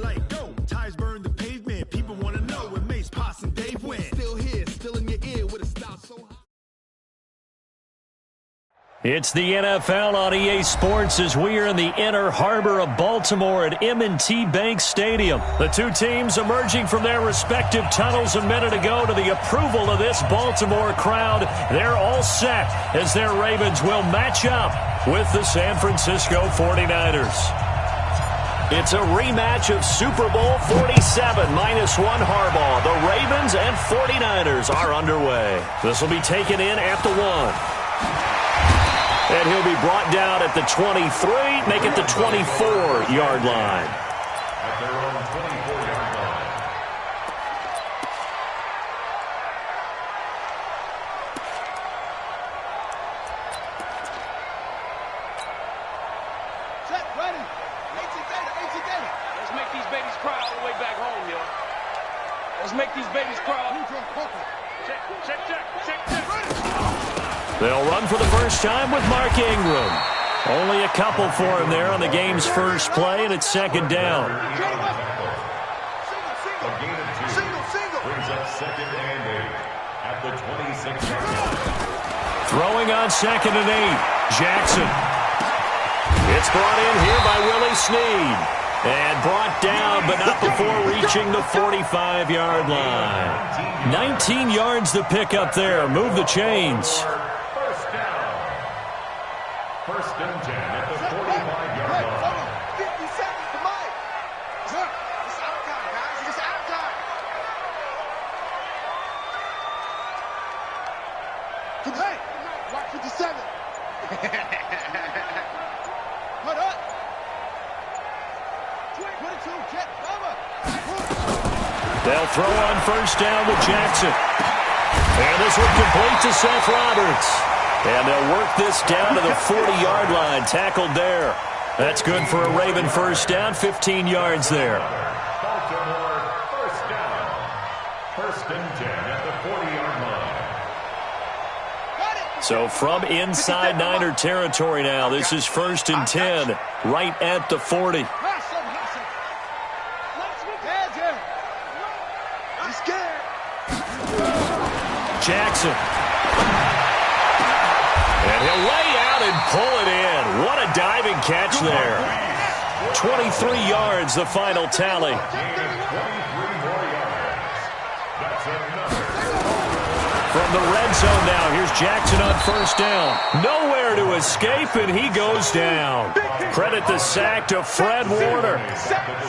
like, go. Tires burn the pavement. People want to know when Mace, Potts, and Dave win. Still here, still in your ear with a style so high. It's the NFL on EA Sports as we are in the inner harbor of Baltimore at M&T Bank Stadium. The two teams emerging from their respective tunnels a minute ago to the approval of this Baltimore crowd. They're all set as their Ravens will match up with the San Francisco 49ers. It's a rematch of Super Bowl 47 -1 Harbaugh. The Ravens and 49ers are underway. This will be taken in at the 1. And he'll be brought down at the 23, make it the 24-yard line. At their own 24-yard line. Set, ready. 18 data. Let's make these babies cry all the way back home, yo. Let's make these babies cry. Check. They'll run for the first time with Mark Ingram. Only a couple for him there on the game's first play, and it's second down. A gain of 2. Brings up 2nd and 8 at the 26-yard line. Throwing on 2nd and 8. Jackson. It's brought in here by Willie Snead. And brought down, but not before reaching the 45-yard line. 19 yards to pick up there. Move the chains. First down. 1st and 10 at the 45-yard line. 50 seconds to Mike. It's out time, guys. It's out time. Hey, watch 57. Put up. 22, jet, cover. They'll throw on first down with Jackson. And this one complete to Seth Roberts. And they'll work this down to the 40-yard line. Tackled there. That's good for a Raven first down. 15 yards there. Baltimore first down. 1st and 10 at the 40-yard line. So from inside Niner territory now, this is 1st and 10, right at the 40. Jackson. And he'll lay out and pull it in. What a diving catch there. 23 yards, the final tally. Gain of 23 more yards. That's another. From the red zone now, here's Jackson on first down. Nowhere to escape, and he goes down. Credit the sack to Fred Warner.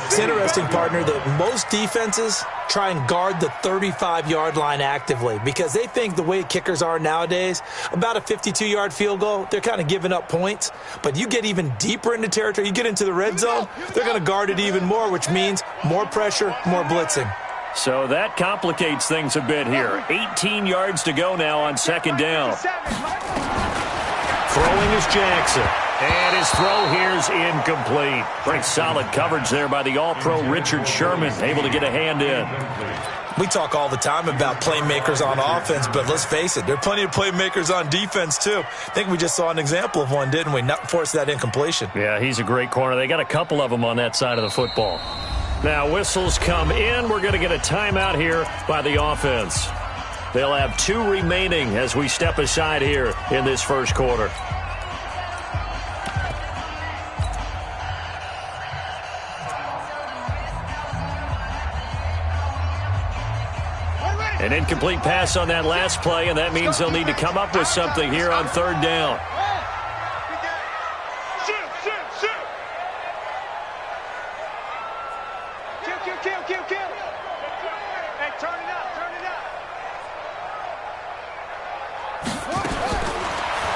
It's interesting, partner, that most defenses try and guard the 35-yard line actively because they think the way kickers are nowadays, about a 52-yard field goal, they're kind of giving up points. But you get even deeper into territory, you get into the red zone, they're going to guard it even more, which means more pressure, more blitzing. So that complicates things a bit here. 18 yards to go now on second down. Throwing is Jackson. And his throw here is incomplete. Pretty solid coverage there by the All-Pro Richard Sherman, able to get a hand in. We talk all the time about playmakers on offense, but let's face it, there are plenty of playmakers on defense too. I think we just saw an example of one, didn't we? Not force that incompletion. Yeah, he's a great corner. They got a couple of them on that side of the football. Now whistles come in. We're going to get a timeout here by the offense. They'll have 2 remaining as we step aside here in this first quarter. An incomplete pass on that last play, and that means they'll need to come up with something here on third down. Kill. Hey, turn it up.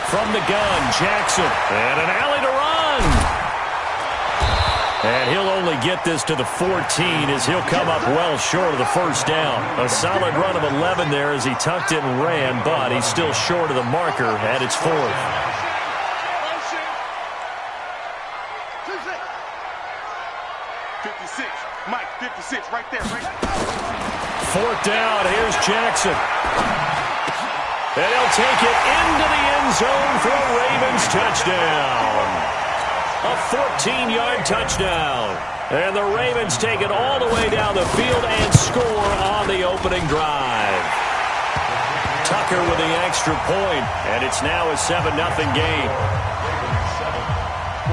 From the gun, Jackson, and an alley to run. And he'll only get this to the 14 as he'll come up well short of the first down. A solid run of 11 there as he tucked it and ran, but he's still short of the marker at its 4th. 56, Mike, 56, right there. 4th down, here's Jackson. And he'll take it into the end zone for a Ravens touchdown. A 14-yard touchdown. And the Ravens take it all the way down the field and score on the opening drive. Tucker with the extra point, and it's now a 7-0 game.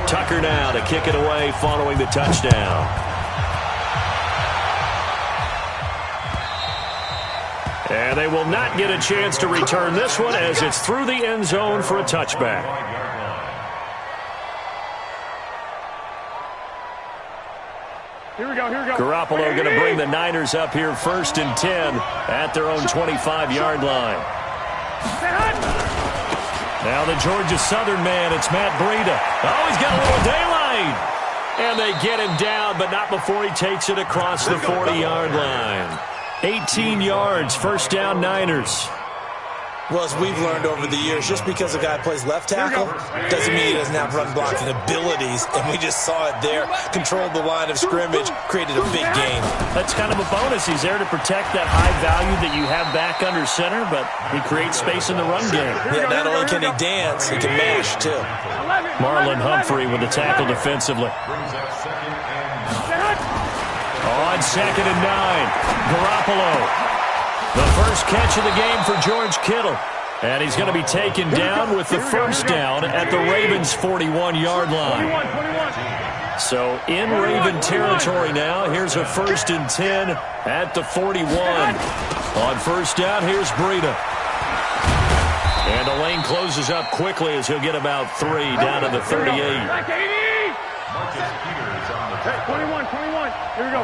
Tucker now to kick it away following the touchdown. And they will not get a chance to return this one as it's through the end zone for a touchback. Here we go. Garoppolo going to bring the Niners up here 1st and 10 at their own 25-yard line. Now the Georgia Southern man, it's Matt Breida. Oh, he's got a little daylight. And they get him down, but not before he takes it across the 40-yard line. 18 yards, first down Niners. Well, as we've learned over the years, just because a guy plays left tackle doesn't mean he doesn't have run blocking abilities, and we just saw it there. Controlled the line of scrimmage, created a big gain. That's kind of a bonus. He's there to protect that high value that you have back under center, but he creates space in the run game. Yeah, not only can he dance, he can mash, too. Marlon Humphrey with the tackle defensively. On 2nd and 9, Garoppolo. The first catch of the game for George Kittle. And he's going to be taken down with the first down at the Ravens' 41-yard line. So in Raven territory now, here's a 1st and 10 at the 41. On first down, here's Breida. And the lane closes up quickly as he'll get about 3 down to the 38. 21. Here we go.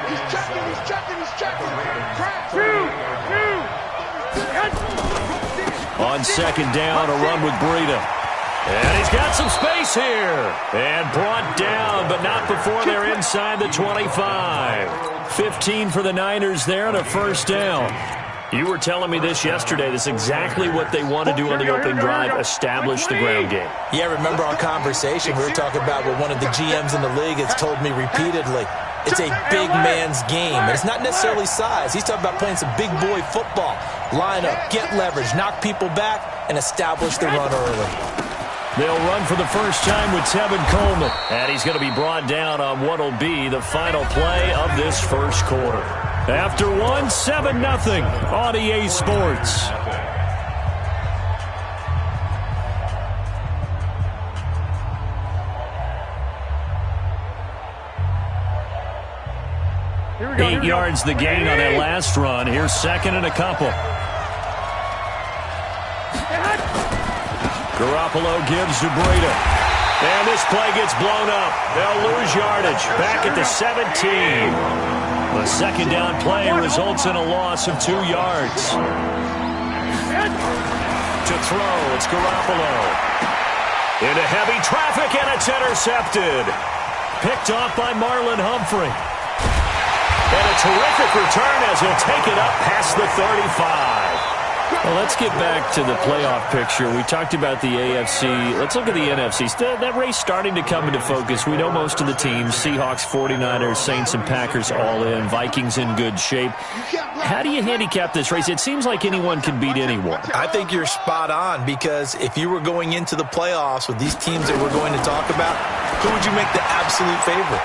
He's checking. On 2nd down, a run with Breida. And he's got some space here. And brought down, but not before they're inside the 25. 15 for the Niners there and a first down. You were telling me this yesterday. This is exactly what they want to do on the opening drive, establish the ground game. Yeah, remember our conversation? We were talking about what one of the GMs in the league has told me repeatedly. It's a big man's game. And it's not necessarily size. He's talking about playing some big boy football. Line up, get leverage, knock people back, and establish the run early. They'll run for the first time with Tevin Coleman. And he's going to be brought down on what will be the final play of this first quarter. After 7-0 on EA Sports. Here we go. 8 yards the gain on that last run. Here's 2nd and a couple. Garoppolo gives to Breida. And this play gets blown up. They'll lose yardage. Back at the 17. The 2nd down play results in a loss of 2 yards. To throw, it's Garoppolo. Into heavy traffic, and it's intercepted. Picked off by Marlon Humphrey. And a terrific return as he'll take it up past the 35. Well, let's get back to the playoff picture. We talked about the AFC. Let's look at the NFC. That race starting to come into focus. We know most of the teams. Seahawks, 49ers, Saints, and Packers all in. Vikings in good shape. How do you handicap this race? It seems like anyone can beat anyone. I think you're spot on, because if you were going into the playoffs with these teams that we're going to talk about, who would you make the absolute favorite?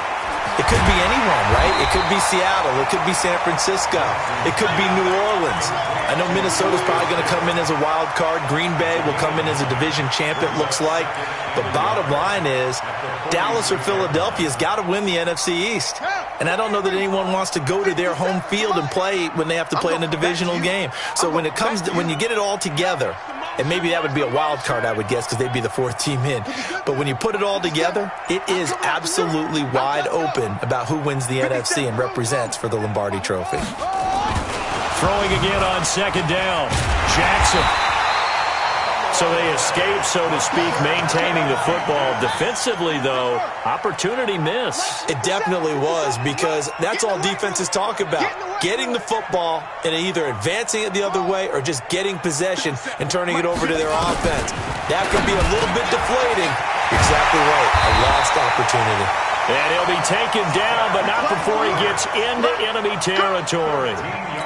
It could be anyone, right? It could be Seattle. It could be San Francisco. It could be New Orleans. I know Minnesota's probably going to come in as a wild card. Green Bay will come in as a division champ, it looks like. But bottom line is, Dallas or Philadelphia's got to win the NFC East. And I don't know that anyone wants to go to their home field and play when they have to play in a divisional game. So when you get it all together, and maybe that would be a wild card, I would guess, because they'd be the 4th team in. But when you put it all together, it is absolutely wide open about who wins the NFC and represents for the Lombardi Trophy. Throwing again on 2nd down. Jackson. So they escape, so to speak, maintaining the football. Defensively, though, opportunity miss. It definitely was, because that's all defenses talk about. Getting the football and either advancing it the other way or just getting possession and turning it over to their offense. That can be a little bit deflating. Exactly right. A lost opportunity. And he'll be taken down, but not before he gets into enemy territory.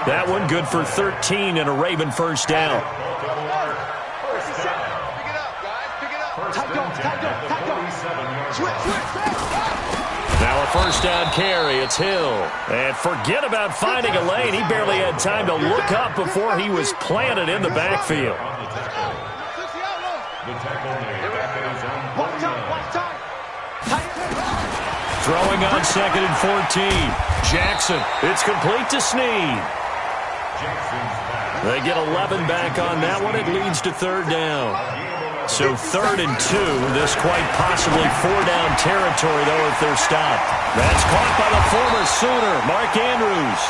That one good for 13 and a Raven first down. Now a first down carry. It's Hill. And forget about finding a lane. He barely had time to look up before he was planted in the backfield. Throwing on 2nd and 14. Jackson. It's complete to Snead. They get 11 back on that one. It leads to 3rd down. So 3rd and 2. This quite possibly 4-down territory, though, if they're stopped. That's caught by the former Sooner, Mark Andrews.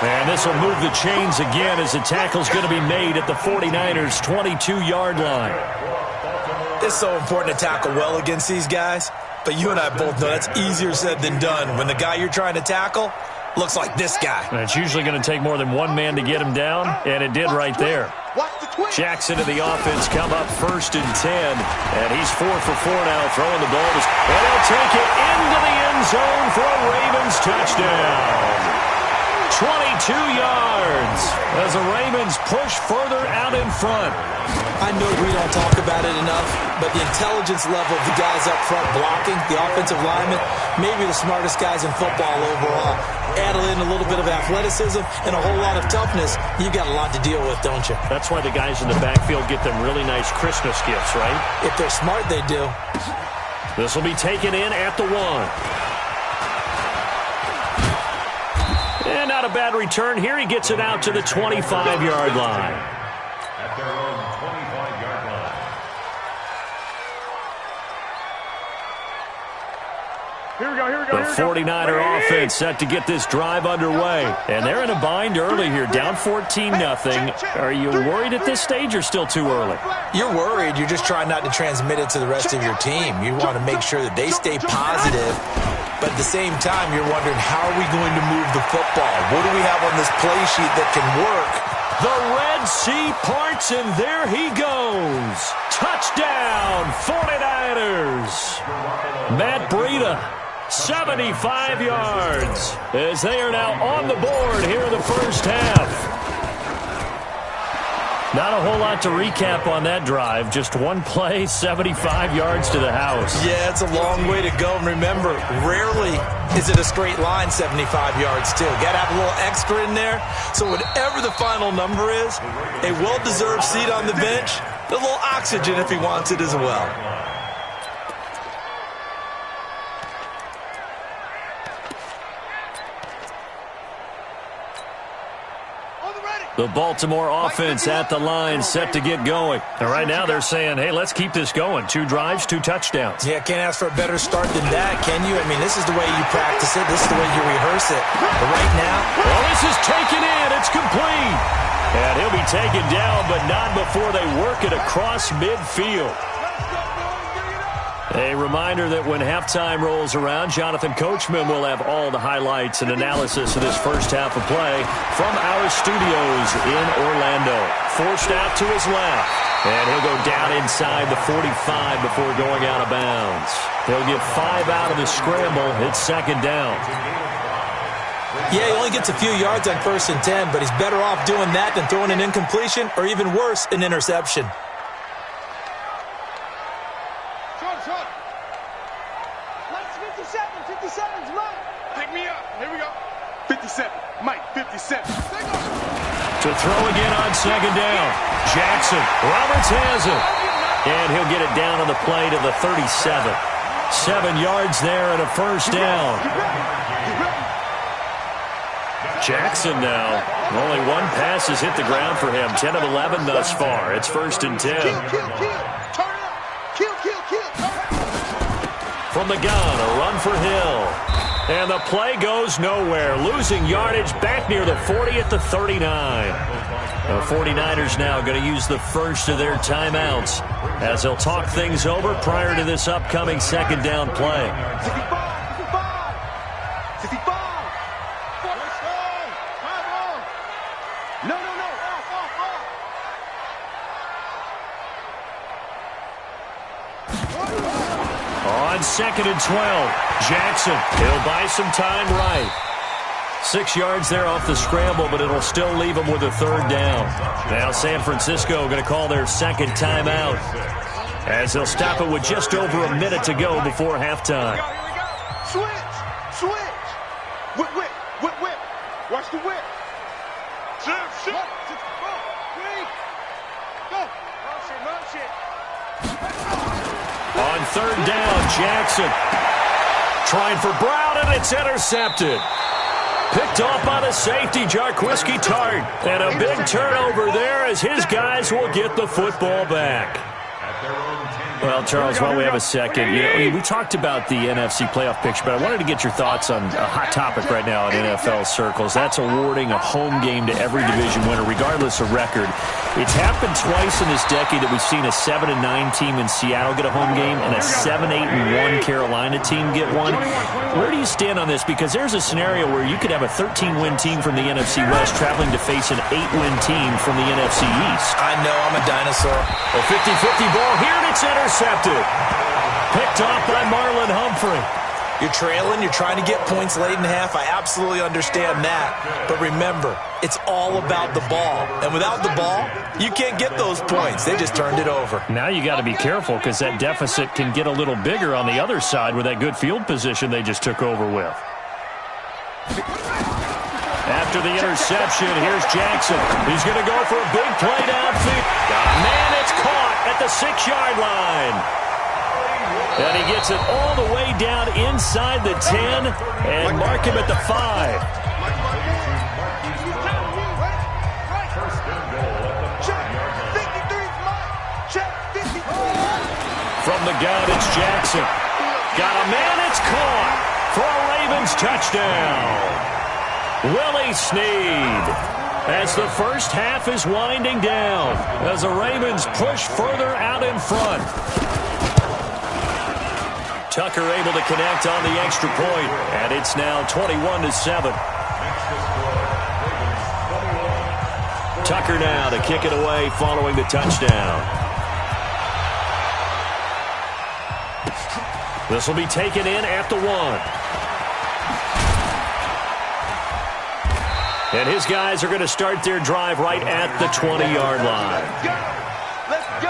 And this will move the chains again as the tackle's going to be made at the 49ers' 22-yard line. It's so important to tackle well against these guys. But you and I both know that's easier said than done when the guy you're trying to tackle looks like this guy. And it's usually going to take more than one man to get him down, and it did right there. Jackson and the offense come up 1st and 10, and he's 4 for 4 now throwing the ball. And he'll take it into the end zone for a Ravens touchdown. 22 yards as the Ravens push further out in front. I know we don't talk about it enough, but the intelligence level of the guys up front blocking, the offensive linemen, maybe the smartest guys in football overall. Add in a little bit of athleticism and a whole lot of toughness, you got a lot to deal with, don't you? That's why the guys in the backfield get them really nice Christmas gifts, right? If they're smart, they do. This will be taken in at the 1. And not a bad return here. He gets it out to the 25-yard line. At their own 25-yard line. Here we go, here we go, The 49er offense set to get this drive underway. And they're in a bind early here, down 14-0. Are you worried at this stage or still too early? You're worried. You're just trying not to transmit it to the rest of your team. You want to make sure that they stay positive. But at the same time, you're wondering, how are we going to move the football? What do we have on this play sheet that can work? The Red Sea parts, and there he goes. Touchdown, 49ers. Matt Breida, 75 yards, as they are now on the board here in the first half. Not a whole lot to recap on that drive. Just one play, 75 yards to the house. Yeah, it's a long way to go. And remember, rarely is it a straight line 75 yards, too. Got to have a little extra in there. So whatever the final number is, a well-deserved seat on the bench, a little oxygen if he wants it as well. The Baltimore offense at the line, set to get going. And right now they're saying, hey, let's keep this going. 2 drives, 2 touchdowns. Yeah, can't ask for a better start than that, can you? I mean, this is the way you practice it. This is the way you rehearse it. But right now... Well, this is taken in. It's complete. And he'll be taken down, but not before they work it across midfield. A reminder that when halftime rolls around, Jonathan Coachman will have all the highlights and analysis of this first half of play from our studios in Orlando. Forced out to his left, and he'll go down inside the 45 before going out of bounds. He'll get 5 out of the scramble. It's 2nd down. Yeah, he only gets a few yards on 1st and 10, but he's better off doing that than throwing an incompletion or even worse, an interception. To throw again on 2nd down. Jackson. Roberts has it. And he'll get it down on the play to the 37. 7 yards there and a first down. Jackson now. Only one pass has hit the ground for him. 10 of 11 thus far. It's 1st and 10. From the gun, a run for Hill. And the play goes nowhere. Losing yardage back near the 40 at the 39. The 49ers now going to use the first of their timeouts as they'll talk things over prior to this upcoming 2nd down play. On 2nd and 12, Jackson, he'll buy some time right. 6 yards there off the scramble, but it'll still leave him with a 3rd down. Now San Francisco going to call their 2nd timeout. as they'll stop it with just over a minute to go before halftime. Here we go. Switch. Whip. Watch the whip. Shoot. 1, 2, 3. Go. Motion. On third down, Jackson trying for Brown, and it's intercepted. Picked off by the safety, Jarquiski Tart. And a big turnover there as his guys will get the football back. Well, Charles, while we have a second, we talked about the NFC playoff picture, but I wanted to get your thoughts on a hot topic right now in NFL circles. That's awarding a home game to every division winner, regardless of record. It's happened twice in this decade that we've seen a 7-9 team in Seattle get a home game and a 7-8-1 Carolina team get one. Where do you stand on this? Because there's a scenario where you could have a 13-win team from the NFC West traveling to face an 8-win team from the NFC East. I know, I'm a dinosaur. A 50-50 ball here, and it's intercepted. Picked off by Marlon Humphrey. You're trailing, you're trying to get points late in half. I absolutely understand that. But remember, it's all about the ball. And without the ball, you can't get those points. They just turned it over. Now you got to be careful because that deficit can get a little bigger on the other side with that good field position they just took over with. After the interception, here's Jackson. He's going to go for a big play downfield. Man, it's caught at the 6-yard line. And he gets it all the way down inside the 10 and mark him at the 5. From the gun, it's Jackson. Got a man, it's caught for a Ravens touchdown. Willie Snead, as the first half is winding down, as the Ravens push further out in front. Tucker able to connect on the extra point, and it's now 21-7. Tucker now to kick it away following the touchdown. This will be taken in at the 1. And his guys are going to start their drive right at the 20-yard line. Let's go.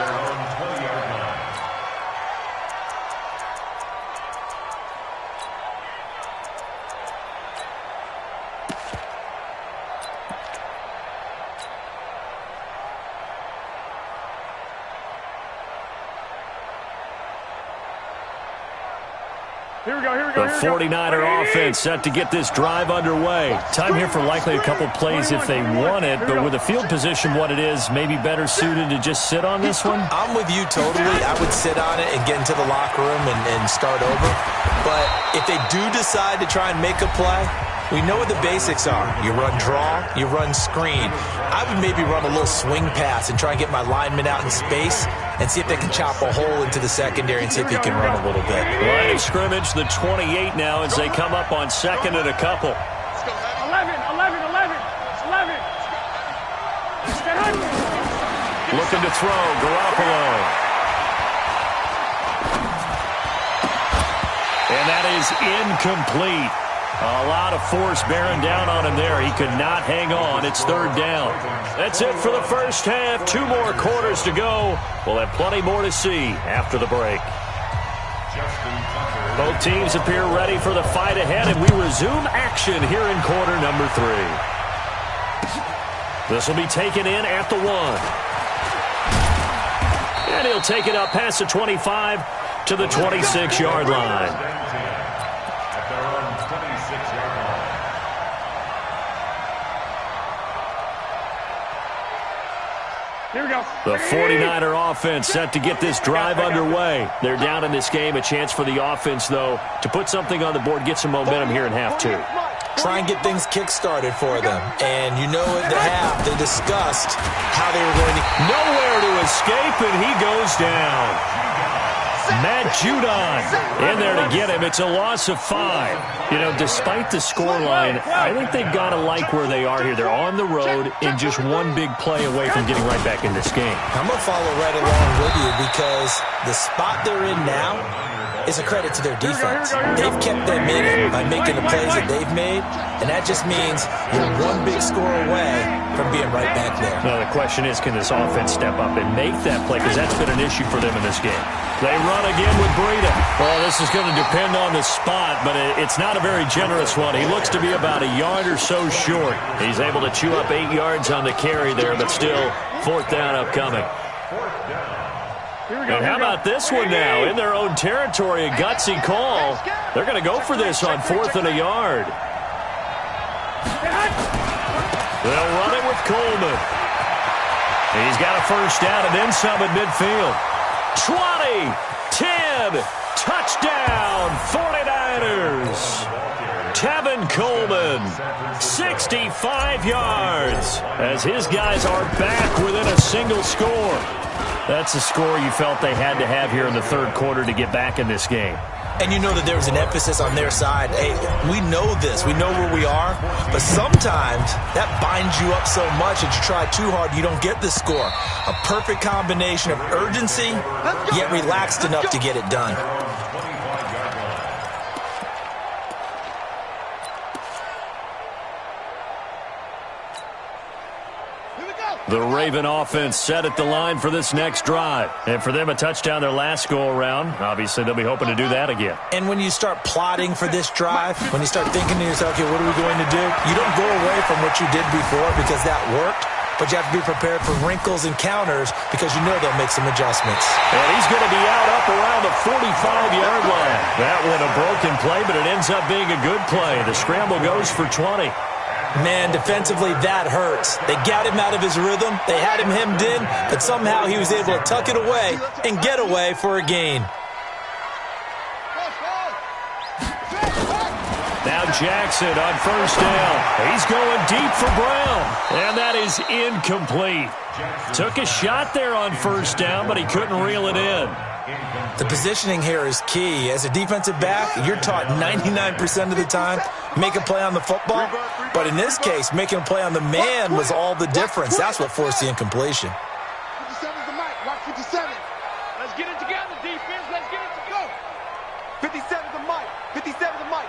The 49er offense set to get this drive underway. Time here for likely a couple plays if they want it, but with the field position what it is, maybe better suited to just sit on this one? I'm with you totally. I would sit on it and get into the locker room and start over. But if they do decide to try and make a play, we know what the basics are. You run draw, you run screen. I would maybe run a little swing pass and try and get my lineman out in space and see if they can chop a hole into the secondary and see if he can run a little bit. Line of scrimmage, the 28 now as they come up on second and a couple. 11. Looking to throw, Garoppolo. And that is incomplete. A lot of force bearing down on him there. He could not hang on. It's third down. That's it for the first half. 2 more quarters to go. We'll have plenty more to see after the break. Both teams appear ready for the fight ahead, and we resume action here in quarter number 3. This will be taken in at the 1. And he'll take it up past the 25 to the 26-yard line. Here we go. The 49er offense set to get this drive underway. They're down in this game. A chance for the offense, though, to put something on the board, get some momentum here in half 2. Try and get things kick-started for them. And you know at the half, they discussed how they were going to... Nowhere to escape, and he goes down. Matt Judon in there to get him. It's a loss of 5. You know, despite the scoreline, I think they've got to like where they are here. They're on the road and just one big play away from getting right back in this game. I'm going to follow right along with you because the spot they're in now, is a credit to their defense. They've kept them in it by making the plays that they've made, and that just means you're one big score away from being right back there. Now, the question is, can this offense step up and make that play? Because that's been an issue for them in this game. They run again with Breida. Well, this is going to depend on the spot, but it's not a very generous one. He looks to be about a yard or so short. He's able to chew up 8 yards on the carry there, but still 4th down upcoming. And how about this one now? In their own territory, a gutsy call. They're going to go for this on 4th and a yard. They'll run it with Coleman. He's got a 1st down and then some at midfield. 20, 10, touchdown, 49ers. Tevin Coleman, 65 yards, as his guys are back within a single score. That's a score you felt they had to have here in the 3rd quarter to get back in this game. And you know that there was an emphasis on their side. Hey, we know this. We know where we are. But sometimes that binds you up so much that you try too hard, you don't get the score. A perfect combination of urgency, yet relaxed enough to get it done. The Raven offense set at the line for this next drive. And for them, a touchdown their last go-around. Obviously, they'll be hoping to do that again. And when you start plotting for this drive, when you start thinking to yourself, okay, what are we going to do? You don't go away from what you did before because that worked, but you have to be prepared for wrinkles and counters because you know they'll make some adjustments. And he's going to be out up around the 45-yard line. That one a broken play, but it ends up being a good play. The scramble goes for 20. Man, defensively, that hurts. They got him out of his rhythm. They had him hemmed in, but somehow he was able to tuck it away and get away for a gain. Now Jackson on 1st down. He's going deep for Brown, and that is incomplete. Took a shot there on 1st down, but he couldn't reel it in. The positioning here is key. As a defensive back, you're taught 99% of the time, make a play on the football. But in this case, making a play on the man was all the difference. That's what forced the incompletion. 57's the mic. Watch 57. Let's get it together, defense. Let's get it together. 57's the mic. 57's the mic.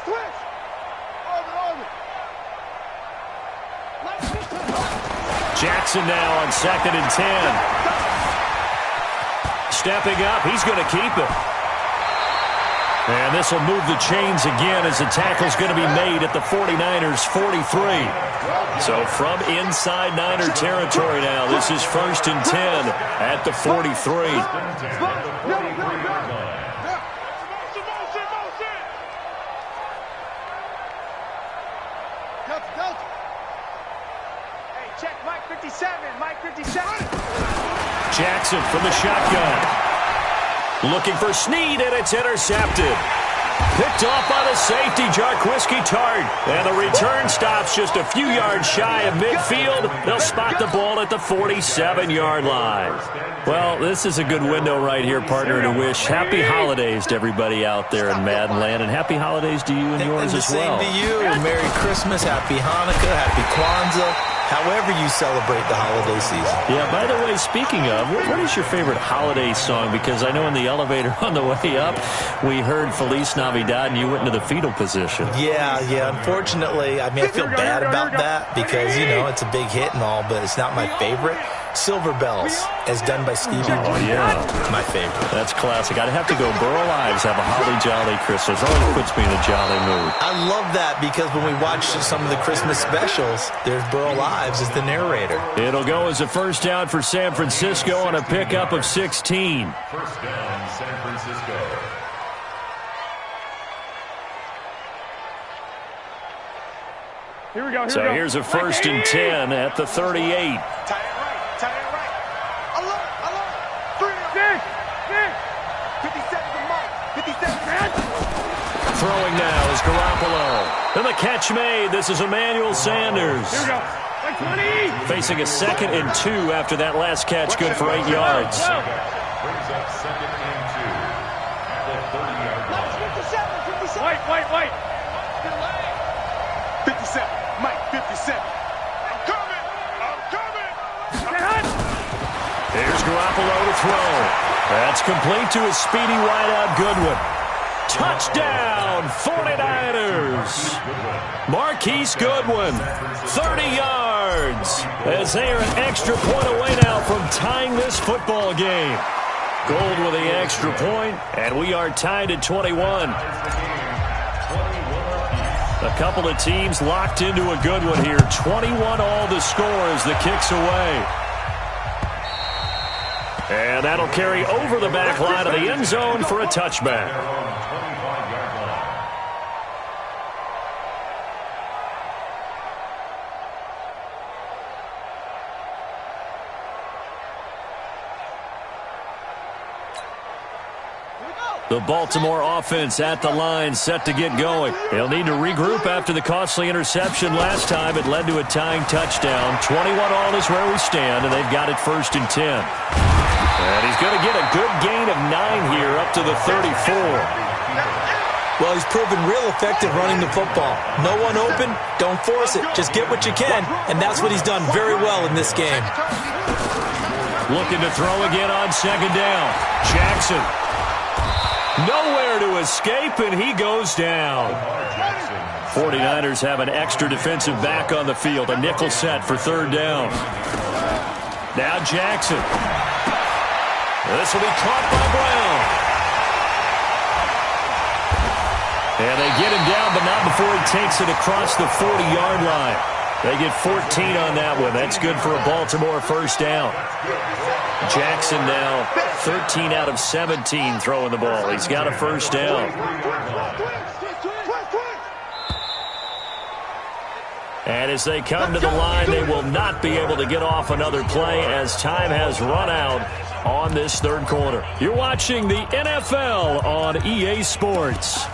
Switch. Jackson now on 2nd and 10. Stepping up, he's going to keep it. And this will move the chains again as the tackle's going to be made at the 49ers' 43. So from inside Niner territory now, this is 1st and 10 at the 43. Hey, check Mike 57. Mike 57. Jackson from the shotgun. Looking for Snead, and it's intercepted. Picked off by the safety, Jarquiski Tart. And the return stops just a few yards shy of midfield. They'll spot the ball at the 47-yard line. Well, this is a good window right here, partner, to wish happy holidays to everybody out there in Madden Land. And happy holidays to you and yours as well. Same to you. Merry Christmas, Happy Hanukkah, Happy Kwanzaa. However you celebrate the holiday season. Yeah, by the way, speaking of, what is your favorite holiday song? Because I know in the elevator on the way up, we heard Feliz Navidad and you went into the fetal position. Yeah. Unfortunately, I mean, I feel bad about that because, you know, it's a big hit and all, but it's not my favorite. Silver Bells, as done by Stevie. Oh, yeah. My favorite. That's classic. I'd have to go Burl Ives, have a holly jolly Christmas. Always puts me in a jolly mood. I love that because when we watch some of the Christmas specials, there's Burl Ives as the narrator. It'll go as a 1st down for San Francisco on a pickup of 16. 1st down, San Francisco. Here we go. So here's a 1st and 10 at the 38. Tie it right. I love it. 57's the mic. 57's. Throwing now is Garoppolo. And the catch made. This is Emmanuel Sanders. Here we go. Like 20. Facing a 2nd and 2 after that last catch, good for 8 yards. Brings up 2nd and 2 at the 30-yard line. 57. Wait. 57. Mike 57. I'm coming. Here's Garoppolo to throw. That's complete to a speedy wideout Goodwin. Touchdown, 49ers. Marquise Goodwin, 30 yards, as they are an extra point away now from tying this football game. Gold with the extra point, and we are tied at 21. A couple of teams locked into a good one here. 21 all the score as the kick's away. And that'll carry over the back line of the end zone for a touchback. The Baltimore offense at the line, set to get going. They'll need to regroup after the costly interception last time. It led to a tying touchdown. 21 all is where we stand, and they've got it 1st and 10. And he's going to get a good gain of 9 here up to the 34. Well, he's proven real effective running the football. No one open, don't force it. Just get what you can, and that's what he's done very well in this game. Looking to throw again on 2nd down. Jackson. Nowhere to escape, and he goes down. 49ers have an extra defensive back on the field. A nickel set for 3rd down. Now Jackson. This will be caught by Brown. And they get him down, but not before he takes it across the 40-yard line. They get 14 on that one. That's good for a Baltimore 1st down. Jackson now 13 out of 17 throwing the ball. He's got a 1st down. And as they come to the line, they will not be able to get off another play as time has run out on this 3rd quarter. You're watching the NFL on EA Sports.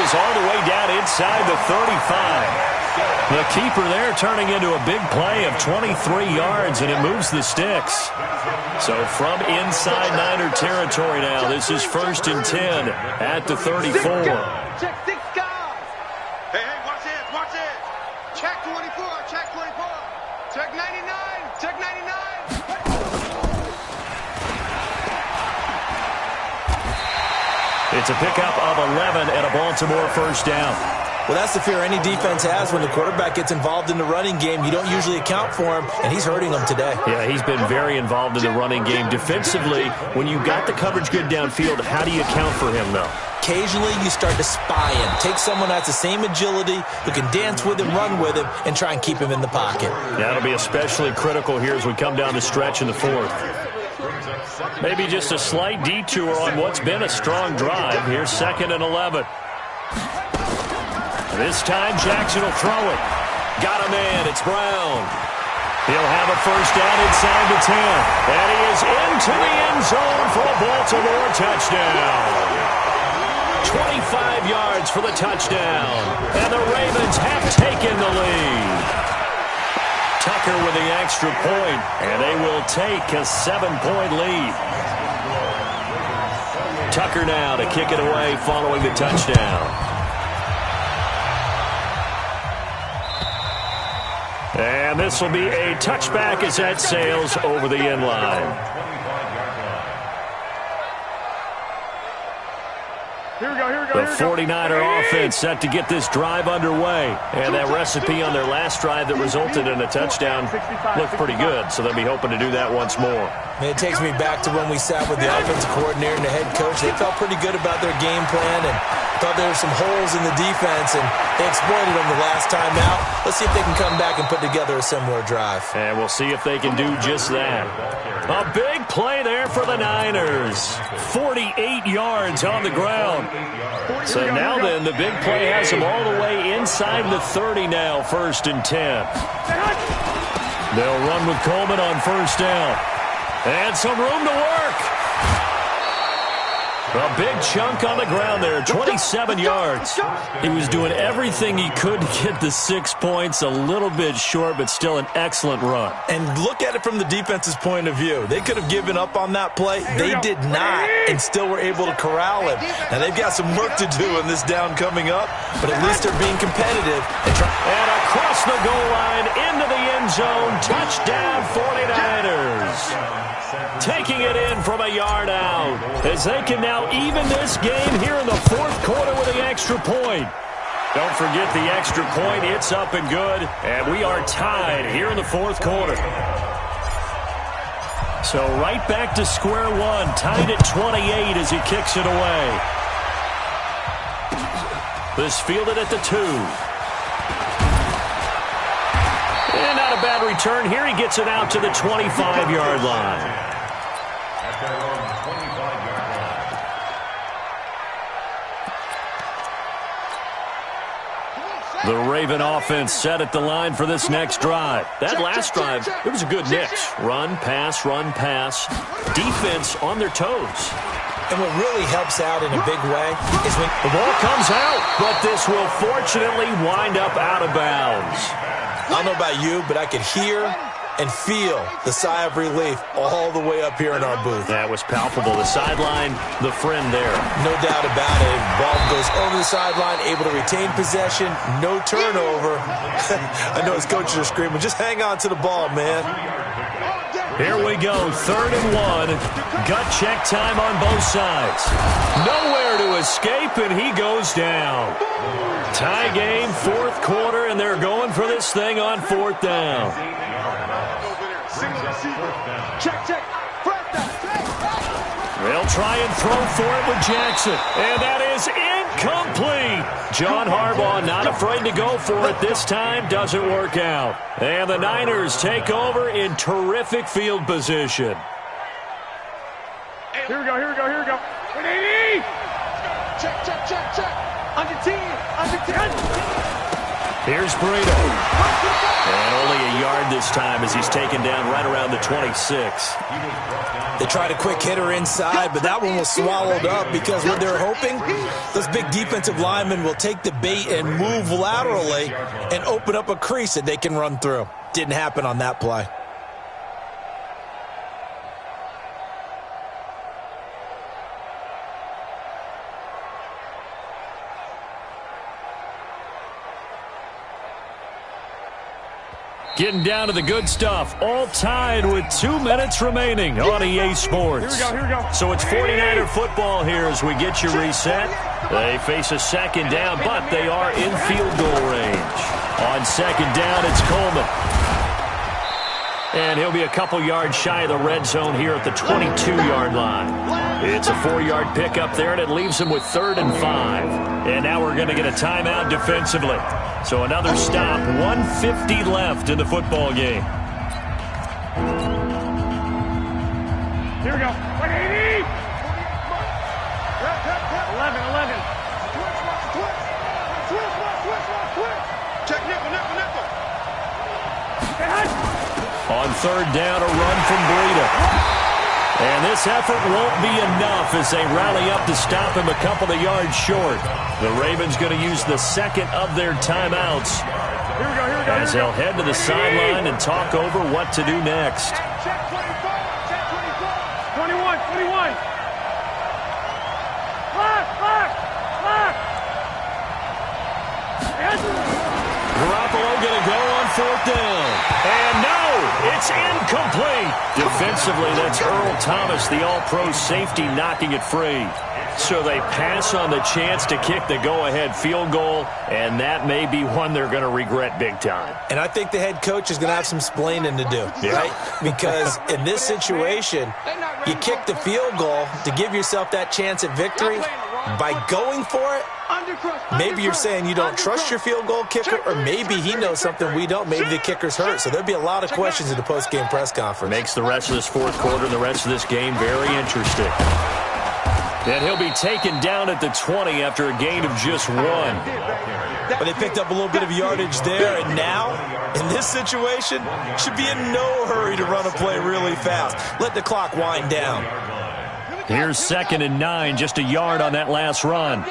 All the way down inside the 35. The keeper there turning into a big play of 23 yards, and it moves the sticks. So from inside Niner territory now, this is 1st and 10 at the 34. Check 6 guys. Hey, watch it. Check 24, check 24. Check 99, check 99. It's a pickup of 11 and a Baltimore 1st down. Well, that's the fear any defense has when the quarterback gets involved in the running game. You don't usually account for him, and he's hurting them today. Yeah, he's been very involved in the running game. Defensively, when you got the coverage good downfield, how do you account for him, though? Occasionally, you start to spy him. Take someone that has the same agility, who can dance with him, run with him, and try and keep him in the pocket. That'll be especially critical here as we come down the stretch in the 4th. Maybe just a slight detour on what's been a strong drive. Here's 2nd and 11. This time, Jackson will throw it. Got a man. It's Brown. He'll have a 1st down inside the 10. And he is into the end zone for a Baltimore touchdown. 25 yards for the touchdown. And the Ravens have taken the lead. Tucker with the extra point, and they will take a 7-point lead. Tucker now to kick it away following the touchdown. And this will be a touchback as that sails over the end line. The 49er offense set to get this drive underway. And that recipe on their last drive that resulted in a touchdown looked pretty good, so they'll be hoping to do that once more. And it takes me back to when we sat with the offensive coordinator and the head coach. They felt pretty good about their game plan and thought there were some holes in the defense, and they exploited them the last time out. Let's see if they can come back and put together a similar drive. And we'll see if they can do just that. A big play there for the Niners. 48 yards on the ground. So now then, the big play has them all the way inside the 30 now, 1st and 10. They'll run with Coleman on 1st down. And some room to work. A big chunk on the ground there, 27 yards. He was doing everything he could to get the 6 points, a little bit short, but still an excellent run. And look at it from the defense's point of view. They could have given up on that play. They did not, and still were able to corral him. And they've got some work to do in this down coming up, but at least they're being competitive. And across the goal line, into the end zone, touchdown 49ers. Taking it in from a yard out, as they can now even this game here in the fourth quarter with the extra point. Don't forget the extra point. It's up and good, and we are tied here in the fourth quarter. So right back to square one, tied at 28 as he kicks it away. This fielded at the 2. And not a bad return here. He gets it out to the 25-yard line. The Raven offense set at the line for this next drive. That last drive, it was a good mix. Run, pass, defense on their toes. And what really helps out in a big way is when the ball comes out, but this will fortunately wind up out of bounds. I don't know about you, but I could hear and feel the sigh of relief all the way up here in our booth. That was palpable. The sideline, the friend there. No doubt about it. Ball goes over the sideline, able to retain possession, no turnover. I know his coaches are screaming, just hang on to the ball, man. Here we go, 3rd and 1. Gut check time on both sides. Nowhere to escape, and he goes down. Tie game, fourth quarter, and they're going for this thing on 4th down. Check. They'll try and throw for it with Jackson. And that is incomplete. John Harbaugh not afraid to go for it this time. Doesn't work out. And the Niners take over in terrific field position. Here we go. 180. Check. Under 10. Here's Burrito. And only a yard this time as he's taken down right around the 26. They tried a quick hitter inside, but that one was swallowed up because what they're hoping, those big defensive linemen will take the bait and move laterally and open up a crease that they can run through. Didn't happen on that play. Getting down to the good stuff. All tied with 2 minutes remaining on EA Sports. Here we go. So it's 49er football here as we get you reset. They face a second down, but they are in field goal range. On second down, it's Coleman. And he'll be a couple yards shy of the red zone here at the 22-yard line. It's a 4-yard pickup there, and it leaves him with 3rd and 5. And now we're going to get a timeout defensively. So another stop, 1:50 left in the football game. Here we go. 180. 11. Check nickel. On 3rd down, a run from Burrito. And this effort won't be enough as they rally up to stop him a couple of yards short. The Ravens going to use the second of their timeouts. Here we go. As they'll head to the sideline and talk over what to do next. Check 21. Lock. Garoppolo going to go on 4th down. And no, it's incomplete. Defensively, that's Earl Thomas, the all-pro safety, knocking it free. So they pass on the chance to kick the go-ahead field goal, and that may be one they're going to regret big time. And I think the head coach is going to have some splaining to do, right? Because in this situation, you kick the field goal to give yourself that chance at victory. By going for it, maybe you're saying you don't trust your field goal kicker, or maybe he knows something we don't. Maybe the kicker's hurt. So there'll be a lot of questions in the post-game press conference. Makes the rest of this fourth quarter and the rest of this game very interesting. And he'll be taken down at the 20 after a gain of just 1. But they picked up a little bit of yardage there, and now, in this situation, should be in no hurry to run a play really fast. Let the clock wind down. Here's 2nd and 9, just a yard on that last run.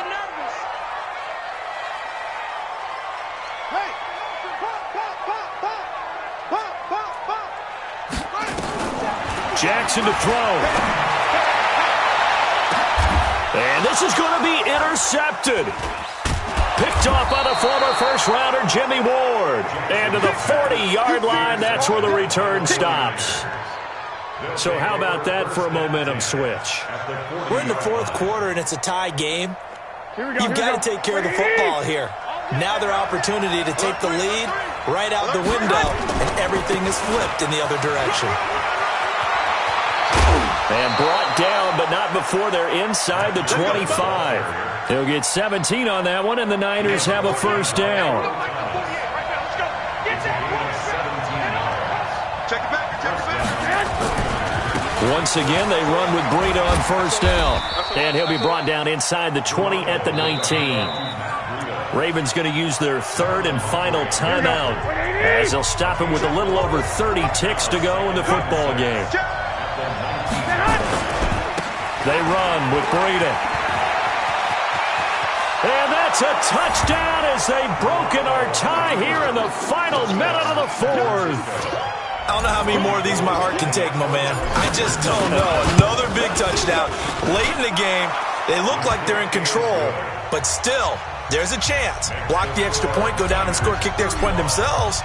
Jackson to throw. And this is going to be intercepted. Picked off by the former first-rounder Jimmy Ward. And to the 40-yard line, that's where the return stops. So how about that for a momentum switch? We're in the 4th quarter, and it's a tie game. You've got to take care of the football here. Now their opportunity to take the lead right out the window, and everything is flipped in the other direction. And brought down, but not before they're inside the 25. He'll get 17 on that one, and the Niners have a first down. Once again, they run with Breida on first down. And he'll be brought down inside the 20 at the 19. Ravens going to use their 3rd and final timeout as they'll stop him with a little over 30 ticks to go in the football game. They run with Breida. And that's a touchdown as they've broken our tie here in the final minute of the 4th. I don't know how many more of these my heart can take, my man. I just don't know. Another big touchdown. Late in the game, they look like they're in control, but still, there's a chance. Block the extra point, go down and score, kick the extra point themselves.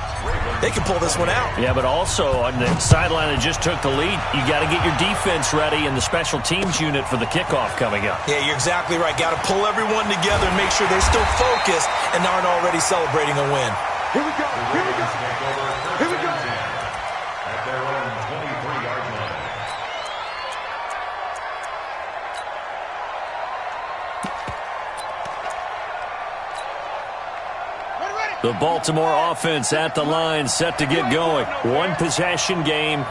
They can pull this one out. Yeah, but also on the sideline that just took the lead, you got to get your defense ready and the special teams unit for the kickoff coming up. Yeah, you're exactly right. Got to pull everyone together and make sure they're still focused and aren't already celebrating a win. Here we go. Here we go. Here we go. At their own 23-yard line. The Baltimore offense at the line, set to get going. One possession game.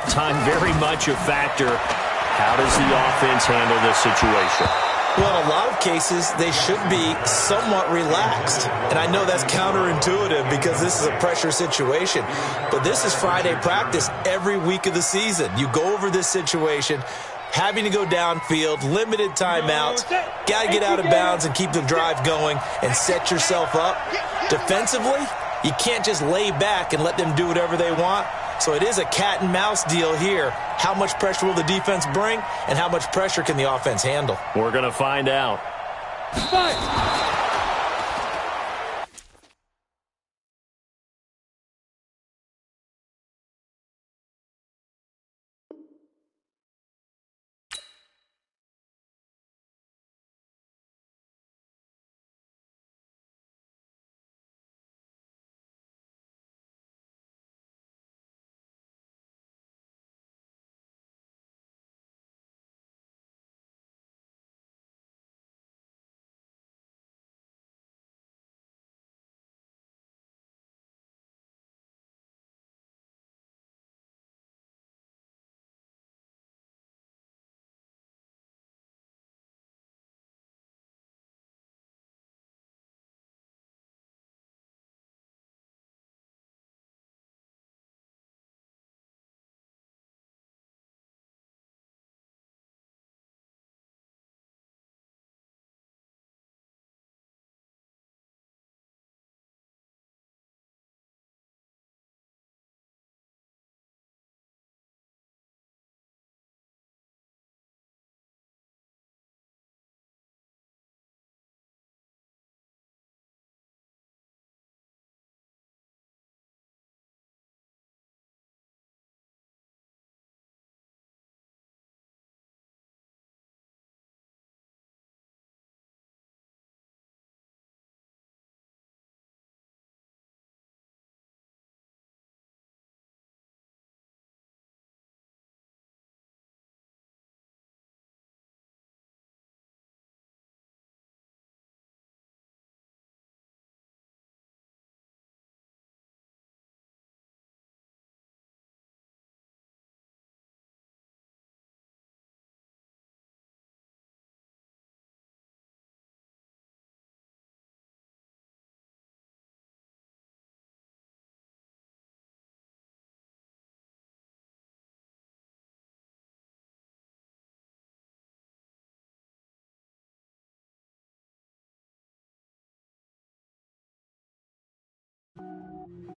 Time very much a factor. How does the offense handle this situation? Well, in a lot of cases, they should be somewhat relaxed. And I know that's counterintuitive because this is a pressure situation. But this is Friday practice every week of the season. You go over this situation, having to go downfield, limited timeouts, got to get out of bounds and keep the drive going and set yourself up. Defensively, you can't just lay back and let them do whatever they want. So it is a cat and mouse deal here. How much pressure will the defense bring, and how much pressure can the offense handle? We're going to find out.